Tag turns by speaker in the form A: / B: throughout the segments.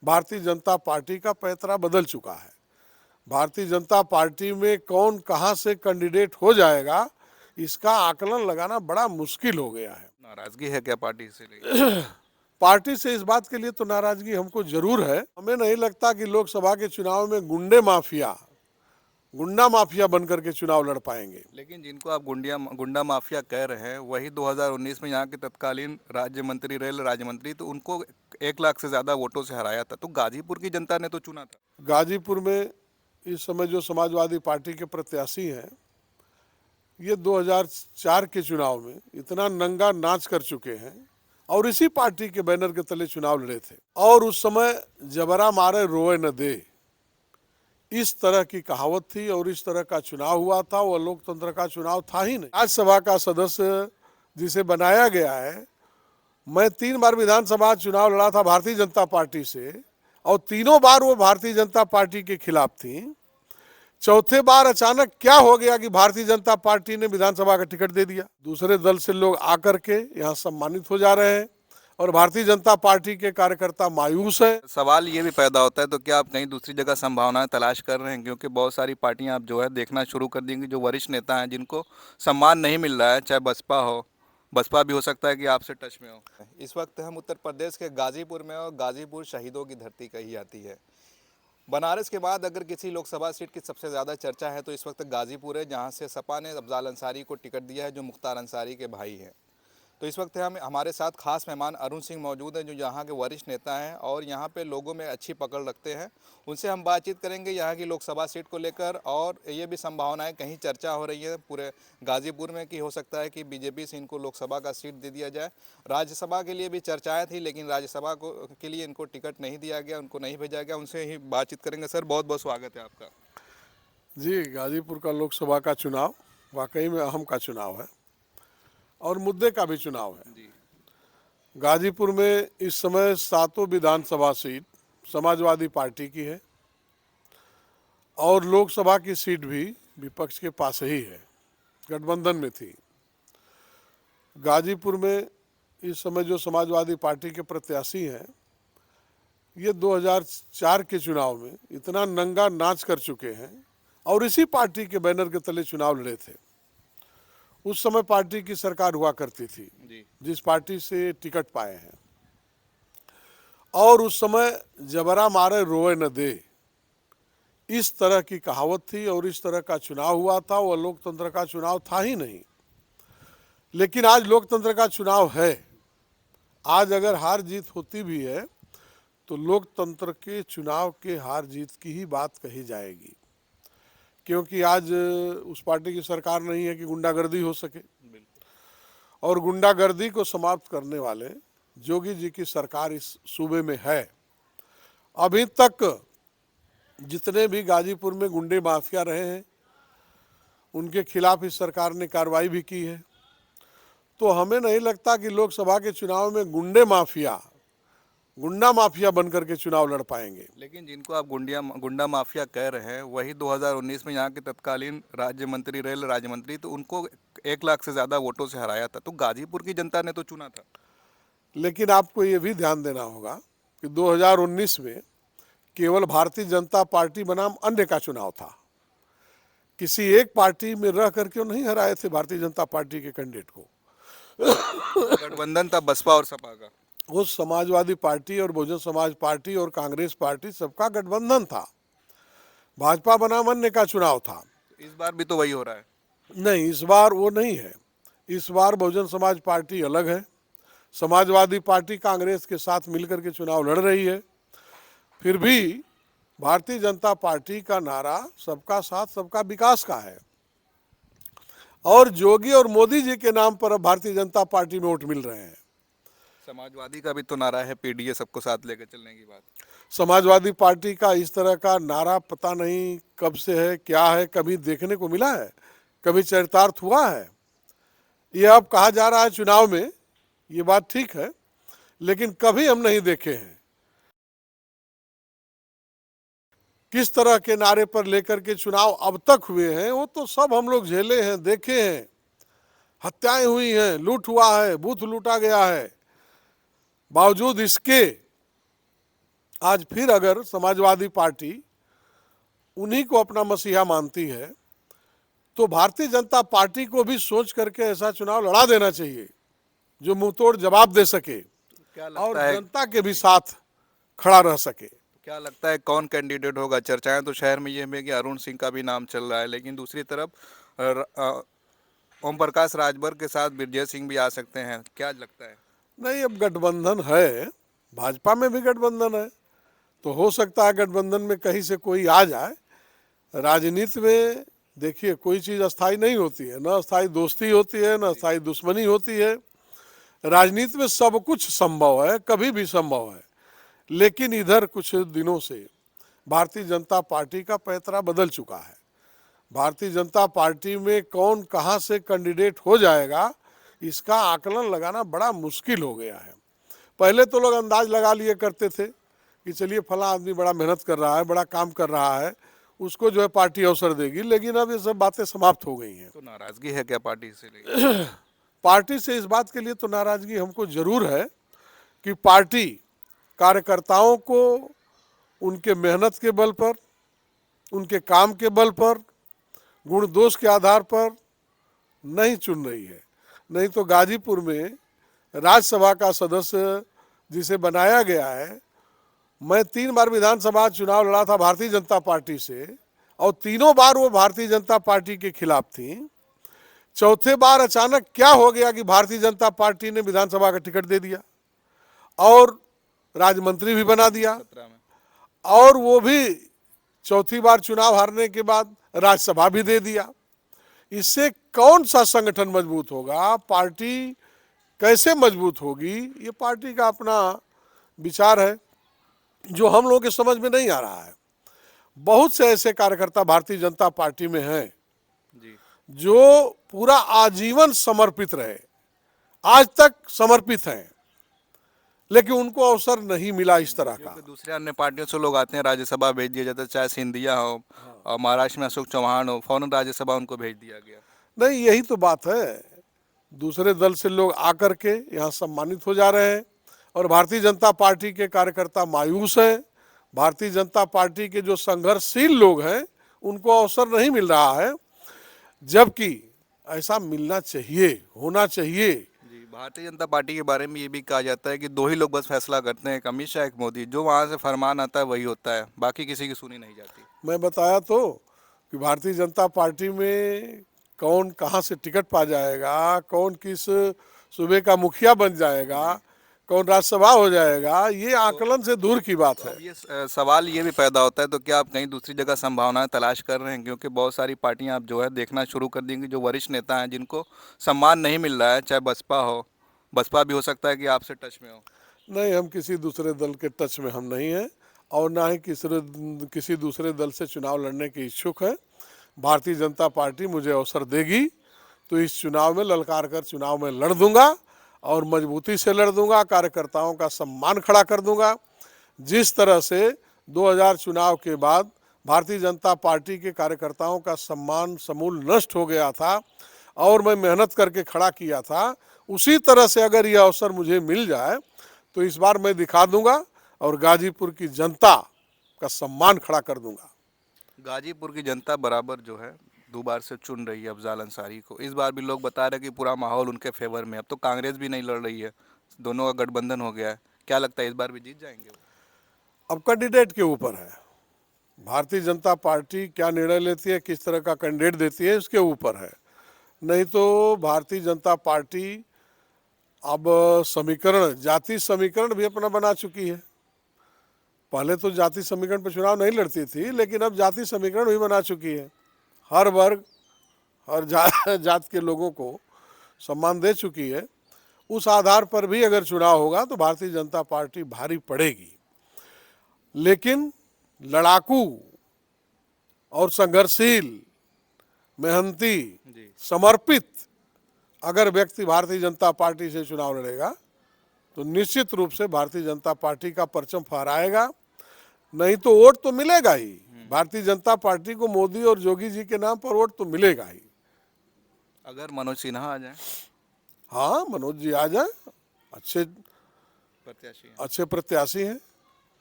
A: Bharatiya Janata party का पैंतरा बदल चुका है। भारतीय जनता पार्टी में कौन कहां से कैंडिडेट हो जाएगा, इसका आकलन लगाना बड़ा मुश्किल हो गया है।
B: नाराजगी है क्या पार्टी से लेकर?
A: पार्टी से इस बात के लिए तो नाराजगी हमको जरूर है। हमें नहीं लगता कि लोकसभा के चुनाव में गुंडा माफिया बनकर के चुनाव लड़ पाएंगे।
B: लेकिन जिनको आप गुंडा माफिया कह रहे हैं वही 2019 में यहाँ के तत्कालीन राज्य मंत्री, रेल राज्य मंत्री, तो उनको 1 लाख से ज़्यादा वोटों से हराया था। तो गाजीपुर की जनता ने तो चुना था।
A: गाजीपुर में इस समय जो समाजवादी पार्टी के प्रत्याशी हैं, ये 2004 के चुनाव में इतना नंगा नाच कर चुके हैं और इसी पार्टी के बैनर के तले चुनाव लड़े थे। और उस समय जबरा मारे रोए न दे, इस तरह की कहावत थी और इस तरह का चुनाव हुआ था। वह लोकतंत्र का चुनाव था ही नहीं। राज्यसभा का सदस्य जिसे बनाया गया है, मैं 3 बार विधानसभा चुनाव लड़ा था भारतीय जनता पार्टी से और तीनों बार वो भारतीय जनता पार्टी के खिलाफ थी। चौथे बार अचानक क्या हो गया कि भारतीय जनता पार्टी ने विधानसभा का टिकट दे दिया। दूसरे दल से लोग आकर के यहाँ सम्मानित हो जा रहे हैं और भारतीय जनता पार्टी के कार्यकर्ता मायूस है।
B: सवाल ये भी पैदा होता है, तो क्या आप कहीं दूसरी जगह संभावनाएं तलाश कर रहे हैं? क्योंकि बहुत सारी पार्टियां आप जो है देखना शुरू कर देंगी, जो वरिष्ठ नेता हैं जिनको सम्मान नहीं मिल रहा है, चाहे बसपा भी हो सकता है कि आपसे टच में हो। इस वक्त हम उत्तर प्रदेश के गाजीपुर में, और गाजीपुर शहीदों की धरती कही जाती है। बनारस के बाद अगर किसी लोकसभा सीट की सबसे ज़्यादा चर्चा है तो इस वक्त गाजीपुर है, जहां से सपा ने अफजाल अंसारी को टिकट दिया है, जो मुख्तार अंसारी के भाई हैं। तो इस वक्त हमारे साथ खास मेहमान अरुण सिंह मौजूद हैं, जो यहाँ के वरिष्ठ नेता हैं और यहाँ पे लोगों में अच्छी पकड़ रखते हैं। उनसे हम बातचीत करेंगे यहाँ की लोकसभा सीट को लेकर, और ये भी संभावनाएं कहीं चर्चा हो रही है पूरे गाजीपुर में कि हो सकता है कि बीजेपी से इनको लोकसभा का सीट दे दिया जाए। राज्यसभा के लिए भी चर्चाएँ थी, लेकिन राज्यसभा के लिए इनको टिकट नहीं दिया गया, उनको नहीं भेजा गया। उनसे ही बातचीत करेंगे। सर, बहुत बहुत स्वागत है आपका।
A: जी, गाजीपुर का लोकसभा का चुनाव वाकई में अहम का चुनाव है और मुद्दे का भी चुनाव है।
B: जी,
A: गाजीपुर में इस समय 7 विधानसभा सीट समाजवादी पार्टी की है और लोकसभा की सीट भी विपक्ष के पास ही है, गठबंधन में थी। गाजीपुर में इस समय जो समाजवादी पार्टी के प्रत्याशी हैं, ये 2004 के चुनाव में इतना नंगा नाच कर चुके हैं और इसी पार्टी के बैनर के तले चुनाव लड़े थे। उस समय पार्टी की सरकार हुआ करती थी, जिस पार्टी से टिकट पाए हैं, और उस समय जबरा मारे रोए न दे, इस तरह की कहावत थी और इस तरह का चुनाव हुआ था। वह लोकतंत्र का चुनाव था ही नहीं। लेकिन आज लोकतंत्र का चुनाव है। आज अगर हार जीत होती भी है तो लोकतंत्र के चुनाव के हार जीत की ही बात कही जाएगी, क्योंकि आज उस पार्टी की सरकार नहीं है कि गुंडागर्दी हो सके। और गुंडागर्दी को समाप्त करने वाले जोगी जी की सरकार इस सूबे में है। अभी तक जितने भी गाजीपुर में गुंडे माफिया रहे हैं, उनके खिलाफ इस सरकार ने कार्रवाई भी की है। तो हमें नहीं लगता कि लोकसभा के चुनाव में गुंडा माफिया बनकर के चुनाव लड़ पाएंगे।
B: लेकिन जिनको आप गुंडा माफिया कह रहे हैं वही 2019 में यहाँ के तत्कालीन राज्य मंत्री, रेल राज्य मंत्री, तो उनको 1 लाख से ज़्यादा वोटों से हराया था। तो गाजीपुर की जनता ने तो चुना था।
A: लेकिन आपको ये भी ध्यान देना होगा कि 2019 में केवल भारतीय जनता पार्टी बनाम अन्य का चुनाव था। किसी एक पार्टी में रह करके नहीं हराए थे भारतीय जनता पार्टी के कैंडिडेट को।
B: गठबंधन था बसपा और सपा का।
A: वो समाजवादी पार्टी और बहुजन समाज पार्टी और कांग्रेस पार्टी सबका गठबंधन था। भाजपा बनाम अन्य का चुनाव था।
B: इस बार भी तो वही हो रहा है।
A: नहीं, इस बार वो नहीं है। इस बार बहुजन समाज पार्टी अलग है। समाजवादी पार्टी कांग्रेस के साथ मिलकर के चुनाव लड़ रही है। फिर भी भारतीय जनता पार्टी का नारा सबका साथ सबका विकास का है और योगी और मोदी जी के नाम पर अब भारतीय जनता पार्टी में वोट मिल रहे हैं।
B: समाजवादी का भी तो नारा है पीडीए सबको साथ लेकर चलने की बात।
A: समाजवादी पार्टी का इस तरह का नारा पता नहीं कब से है, क्या है, कभी देखने को मिला है, कभी चरितार्थ हुआ है? ये अब कहा जा रहा है चुनाव में, ये बात ठीक है, लेकिन कभी हम नहीं देखे हैं। किस तरह के नारे पर लेकर के चुनाव अब तक हुए हैं वो तो सब हम लोग झेले हैं, देखे हैं। हत्याएं हुई हैं, लूट हुआ है, बूथ लूटा गया है। बावजूद इसके आज फिर अगर समाजवादी पार्टी उन्हीं को अपना मसीहा मानती है तो भारतीय जनता पार्टी को भी सोच करके ऐसा चुनाव लड़ा देना चाहिए जो मुंहतोड़ जवाब दे सके
B: क्या
A: और
B: लगता है,
A: जनता के भी साथ खड़ा रह सके।
B: क्या लगता है कौन कैंडिडेट होगा? चर्चाएं तो शहर में ये है कि अरुण सिंह का भी नाम चल रहा है, लेकिन दूसरी तरफ ओम प्रकाश राजभर के साथ ब्रजेश सिंह भी आ सकते हैं। क्या लगता है?
A: नहीं, अब गठबंधन है, भाजपा में भी गठबंधन है, तो हो सकता है गठबंधन में कहीं से कोई आ जाए। राजनीति में देखिए कोई चीज़ अस्थाई नहीं होती है, न अस्थाई दोस्ती होती है, न अस्थाई दुश्मनी होती है। राजनीति में सब कुछ संभव है, कभी भी संभव है। लेकिन इधर कुछ दिनों से भारतीय जनता पार्टी का पैंतरा बदल चुका है। भारतीय जनता पार्टी में कौन कहाँ से कैंडिडेट हो जाएगा इसका आकलन लगाना बड़ा मुश्किल हो गया है। पहले तो लोग अंदाज लगा लिए करते थे कि चलिए फला आदमी बड़ा मेहनत कर रहा है, बड़ा काम कर रहा है, उसको जो है पार्टी अवसर देगी, लेकिन अब ये सब बातें समाप्त हो गई हैं।
B: तो नाराजगी है क्या पार्टी से लेकर?
A: पार्टी से इस बात के लिए तो नाराजगी हमको जरूर है कि पार्टी कार्यकर्ताओं को उनके मेहनत के बल पर, उनके काम के बल पर, गुण दोष के आधार पर नहीं चुन रही है। नहीं तो गाजीपुर में राज्यसभा का सदस्य जिसे बनाया गया है, मैं 3 बार विधानसभा चुनाव लड़ा था भारतीय जनता पार्टी से और तीनों बार वो भारतीय जनता पार्टी के खिलाफ थी। चौथे बार अचानक क्या हो गया कि भारतीय जनता पार्टी ने विधानसभा का टिकट दे दिया और राज्य मंत्री भी बना दिया
B: 17 में
A: और वो भी चौथी बार चुनाव हारने के बाद राज्यसभा भी दे दिया। इससे कौन सा संगठन मजबूत होगा, पार्टी कैसे मजबूत होगी, ये पार्टी का अपना विचार है जो हम लोगों के समझ में नहीं आ रहा है। बहुत से ऐसे कार्यकर्ता भारतीय जनता पार्टी में हैं
B: जी।
A: जो पूरा आजीवन समर्पित रहे, आज तक समर्पित हैं, लेकिन उनको अवसर नहीं मिला इस तरह का।
B: क्योंकि दूसरे अन्य पार्टियों से लोग आते हैं, राज्यसभा भेज दिया जाता है, चाहे सिंधिया हो और महाराष्ट्र में अशोक चौहान हो, फौरन राज्यसभा उनको भेज दिया गया।
A: नहीं, यही तो बात है, दूसरे दल से लोग आकर के यहाँ सम्मानित हो जा रहे हैं और भारतीय जनता पार्टी के कार्यकर्ता मायूस हैं। भारतीय जनता पार्टी के जो संघर्षशील लोग हैं उनको अवसर नहीं मिल रहा है, जबकि ऐसा मिलना चाहिए, होना चाहिए।
B: जी, भारतीय जनता पार्टी के बारे में ये भी कहा जाता है कि दो ही लोग बस फैसला करते हैं, एक अमित शाह, एक मोदी। जो वहाँ से फरमान आता है वही होता है, बाकी किसी की सुनी नहीं जाती।
A: मैं बताया तो कि भारतीय जनता पार्टी में कौन कहाँ से टिकट पा जाएगा, कौन किस सूबे का मुखिया बन जाएगा, कौन राज्यसभा हो जाएगा, ये आकलन से दूर की बात है।
B: अब ये सवाल ये भी पैदा होता है, तो क्या आप कहीं दूसरी जगह संभावनाएं तलाश कर रहे हैं? क्योंकि बहुत सारी पार्टियां आप जो है देखना शुरू कर देंगी, जो वरिष्ठ नेता हैं जिनको सम्मान नहीं मिल रहा है, चाहे बसपा हो, बसपा भी हो सकता है कि आपसे टच में हो।
A: नहीं, हम किसी दूसरे दल के टच में हम नहीं हैं और ना ही किसी दूसरे दल से चुनाव लड़ने के इच्छुक हैं। भारतीय जनता पार्टी मुझे अवसर देगी तो इस चुनाव में ललकार कर चुनाव में लड़ दूंगा और मजबूती से लड़ दूंगा, कार्यकर्ताओं का सम्मान खड़ा कर दूंगा। जिस तरह से 2000 चुनाव के बाद भारतीय जनता पार्टी के कार्यकर्ताओं का सम्मान समूल नष्ट हो गया था और मैं मेहनत करके खड़ा किया था, उसी तरह से अगर यह अवसर मुझे मिल जाए तो इस बार मैं दिखा दूंगा और गाजीपुर की जनता का सम्मान खड़ा कर दूंगा।
B: गाजीपुर की जनता बराबर जो है दोबारा से चुन रही है अफजाल अंसारी को। इस बार भी लोग बता रहे हैं कि पूरा माहौल उनके फेवर में है। अब तो कांग्रेस भी नहीं लड़ रही है, दोनों का गठबंधन हो गया है। क्या लगता है इस बार भी जीत जाएंगे वो?
A: अब कैंडिडेट के ऊपर है, भारतीय जनता पार्टी क्या निर्णय लेती है, किस तरह का कैंडिडेट देती है, उसके ऊपर है। नहीं तो भारतीय जनता पार्टी अब समीकरण, जाति समीकरण भी अपना बना चुकी है। पहले तो जाति समीकरण पर चुनाव नहीं लड़ती थी, लेकिन अब जाति समीकरण भी बना चुकी है। हर वर्ग, हर जात के लोगों को सम्मान दे चुकी है। उस आधार पर भी अगर चुनाव होगा तो भारतीय जनता पार्टी भारी पड़ेगी। लेकिन लड़ाकू और संघर्षशील, मेहनती,
B: जी।
A: समर्पित अगर व्यक्ति भारतीय जनता पार्टी से चुनाव लड़ेगा तो निश्चित रूप से भारतीय जनता पार्टी का परचम फहराएगा। नहीं तो वोट तो मिलेगा ही, भारतीय जनता पार्टी को मोदी और योगी जी के नाम पर वोट तो मिलेगा ही।
B: अगर मनोज सिन्हा आ जाए
A: हाँ, मनोज जी आ जाए, अच्छे
B: प्रत्याशी हैं।
A: अच्छे प्रत्याशी हैं।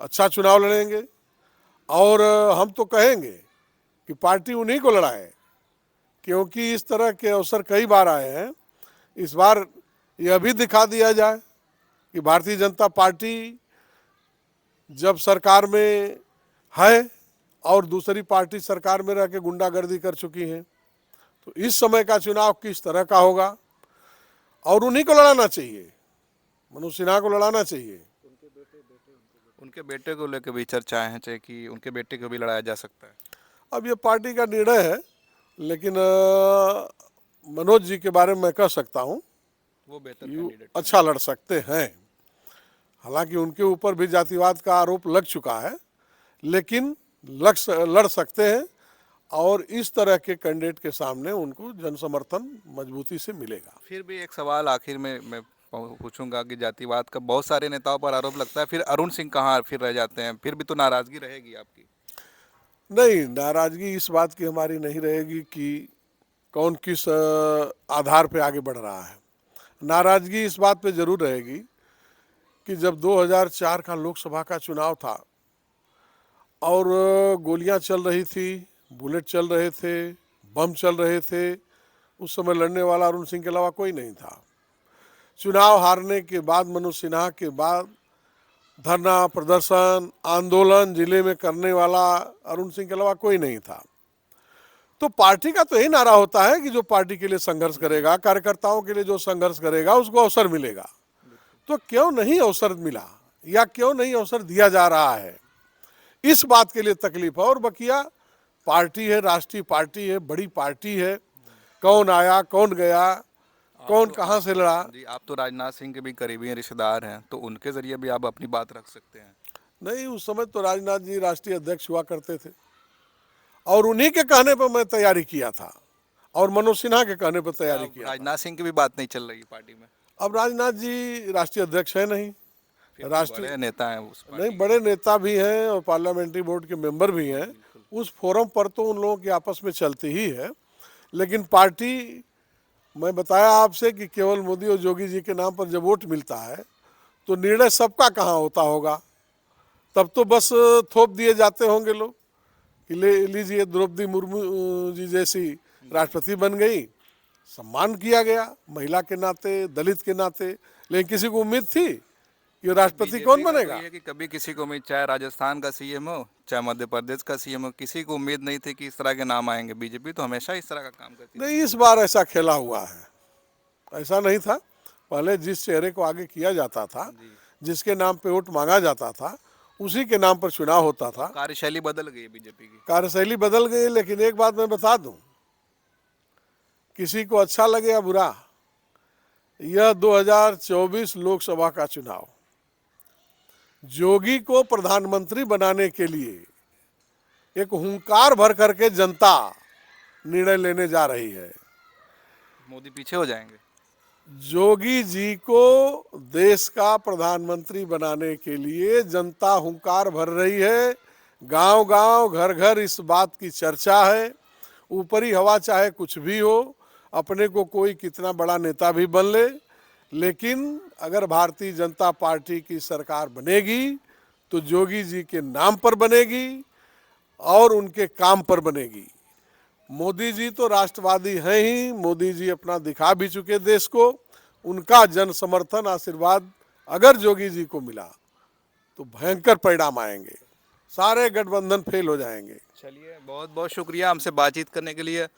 A: अच्छा चुनाव लड़ेंगे। और हम तो कहेंगे कि पार्टी उन्हीं को लड़ाए, क्योंकि इस तरह के अवसर कई बार आए हैं। इस बार यह भी दिखा दिया जाए कि भारतीय जनता पार्टी जब सरकार में है और दूसरी पार्टी सरकार में रह के गुंडागर्दी कर चुकी है, तो इस समय का चुनाव किस तरह का होगा। और उन्हीं को लड़ाना चाहिए, मनोज सिन्हा को लड़ाना चाहिए।
B: उनके बेटे को लेकर भी चर्चाएं हैं, चाहे कि उनके बेटे को भी लड़ाया जा सकता है।
A: अब ये पार्टी का निर्णय है, लेकिन मनोज जी के बारे में मैं कह सकता हूँ
B: वो बेहतर
A: कि
B: कैंडिडेट है।
A: अच्छा लड़ सकते हैं। हालांकि उनके ऊपर भी जातिवाद का आरोप लग चुका है, लेकिन लड़ सकते हैं। और इस तरह के कैंडिडेट के सामने उनको जन समर्थन मजबूती से मिलेगा।
B: फिर भी एक सवाल आखिर में मैं पूछूंगा कि जातिवाद का बहुत सारे नेताओं पर आरोप लगता है, फिर अरुण सिंह कहाँ फिर रह जाते हैं, फिर भी तो नाराजगी रहेगी आपकी।
A: नहीं, नाराजगी इस बात की हमारी नहीं रहेगी कि कौन किस आधार पे आगे बढ़ रहा है। नाराजगी इस बात पे जरूर रहेगी कि जब 2004 का लोकसभा का चुनाव था और गोलियां चल रही थी, बुलेट चल रहे थे, बम चल रहे थे, उस समय लड़ने वाला अरुण सिंह के अलावा कोई नहीं था। चुनाव हारने के बाद मनोज सिन्हा के बाद धरना प्रदर्शन आंदोलन जिले में करने वाला अरुण सिंह के अलावा कोई नहीं था। तो पार्टी का तो यही नारा होता है कि जो पार्टी के लिए संघर्ष करेगा, कार्यकर्ताओं के लिए जो संघर्ष करेगा, उसको अवसर मिलेगा। तो क्यों नहीं अवसर मिला या क्यों नहीं अवसर दिया जा रहा है, इस बात के लिए तकलीफ है। और बकिया पार्टी है, राष्ट्रीय पार्टी है, बड़ी पार्टी है, कौन आया कौन गया, कौन कहाँ से लड़ा।
B: जी, आप तो राजनाथ सिंह के भी करीबी रिश्तेदार हैं, तो उनके जरिए भी आप अपनी बात रख सकते हैं।
A: नहीं, उस समय तो राजनाथ जी राष्ट्रीय अध्यक्ष हुआ करते थे और उन्हीं के कहने पर मैं तैयारी किया था और मनोज सिन्हा के कहने पर तैयारी
B: अब
A: किया था।
B: राजनाथ सिंह की भी बात नहीं चल रही पार्टी में।
A: अब राजनाथ जी राष्ट्रीय अध्यक्ष है नहीं,
B: फिर भी
A: राष्ट्रीय
B: बड़े नेता हैं उस
A: नहीं,
B: पार्टी
A: बड़े नेता भी हैं और पार्लियामेंट्री बोर्ड के मेंबर भी हैं। उस फोरम पर तो उन लोगों की आपस में चलती ही है। लेकिन पार्टी, मैं बताया आपसे कि केवल मोदी और योगी जी के नाम पर जब वोट मिलता है तो निर्णय सबका कहाँ होता होगा। तब तो बस थोप दिए जाते होंगे लोग कि ले लीजिए, द्रौपदी मुर्मू जी जैसी राष्ट्रपति बन गई, सम्मान किया गया महिला के नाते, दलित के नाते। लेकिन किसी को उम्मीद थी कि राष्ट्रपति कौन
B: बीजेपी का तो
A: बनेगा।
B: ये है कि कभी किसी को उम्मीद, चाहे राजस्थान का सीएम हो चाहे मध्य प्रदेश का सीएम हो, किसी को उम्मीद नहीं थी कि इस तरह के नाम आएंगे। बीजेपी तो हमेशा इस तरह का काम करती रही।
A: नहीं, इस बार ऐसा खेला हुआ है, ऐसा नहीं था। पहले जिस चेहरे को आगे किया जाता था, जिसके नाम पे वोट मांगा जाता था, उसी के नाम पर चुनाव होता था।
B: कार्यशैली बदल गई है बीजेपी की।
A: कार्यशैली बदल गई, लेकिन एक बात मैं बता दूं, किसी को अच्छा लगे या बुरा, यह 2024 लोकसभा का चुनाव योगी को प्रधानमंत्री बनाने के लिए एक हुंकार भर करके जनता निर्णय लेने जा रही है।
B: मोदी पीछे हो जाएंगे।
A: योगी जी को देश का प्रधानमंत्री बनाने के लिए जनता हुंकार भर रही है। गांव गांव घर घर इस बात की चर्चा है। ऊपरी हवा चाहे कुछ भी हो, अपने को कोई कितना बड़ा नेता भी बन ले, लेकिन अगर भारतीय जनता पार्टी की सरकार बनेगी तो योगी जी के नाम पर बनेगी और उनके काम पर बनेगी। मोदी जी तो राष्ट्रवादी हैं ही, मोदी जी अपना दिखा भी चुके देश को। उनका जन समर्थन आशीर्वाद अगर योगी जी को मिला तो भयंकर परिणाम आएंगे, सारे गठबंधन फेल हो जाएंगे।
B: चलिए, बहुत बहुत शुक्रिया हमसे बातचीत करने के लिए।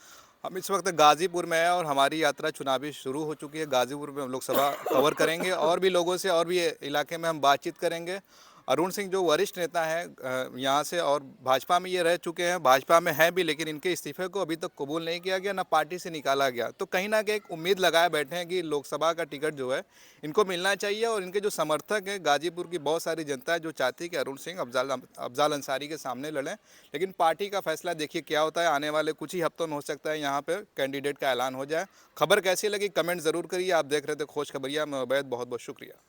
B: हम इस वक्त गाजीपुर में हैं और हमारी यात्रा चुनावी शुरू हो चुकी है। गाजीपुर में हम लोकसभा कवर करेंगे और भी लोगों से और भी इलाके में हम बातचीत करेंगे। अरुण सिंह जो वरिष्ठ नेता हैं यहाँ से, और भाजपा में ये रह चुके हैं, भाजपा में हैं भी, लेकिन इनके इस्तीफे को अभी तक कबूल नहीं किया गया, ना पार्टी से निकाला गया। तो कहीं ना कहीं एक उम्मीद लगाए बैठे हैं कि लोकसभा का टिकट जो है इनको मिलना चाहिए। और इनके जो समर्थक हैं, गाजीपुर की बहुत सारी जनता है जो चाहती है कि अरुण सिंह अफजाल अंसारी के सामने लड़ें। लेकिन पार्टी का फैसला देखिए क्या होता है। आने वाले कुछ ही हफ्तों में हो सकता है यहाँ पर कैंडिडेट का ऐलान हो जाए। खबर कैसी लगी कमेंट ज़रूर करिए। आप देख रहे थे खोज खबरिया, मैं उबैद, बहुत बहुत शुक्रिया।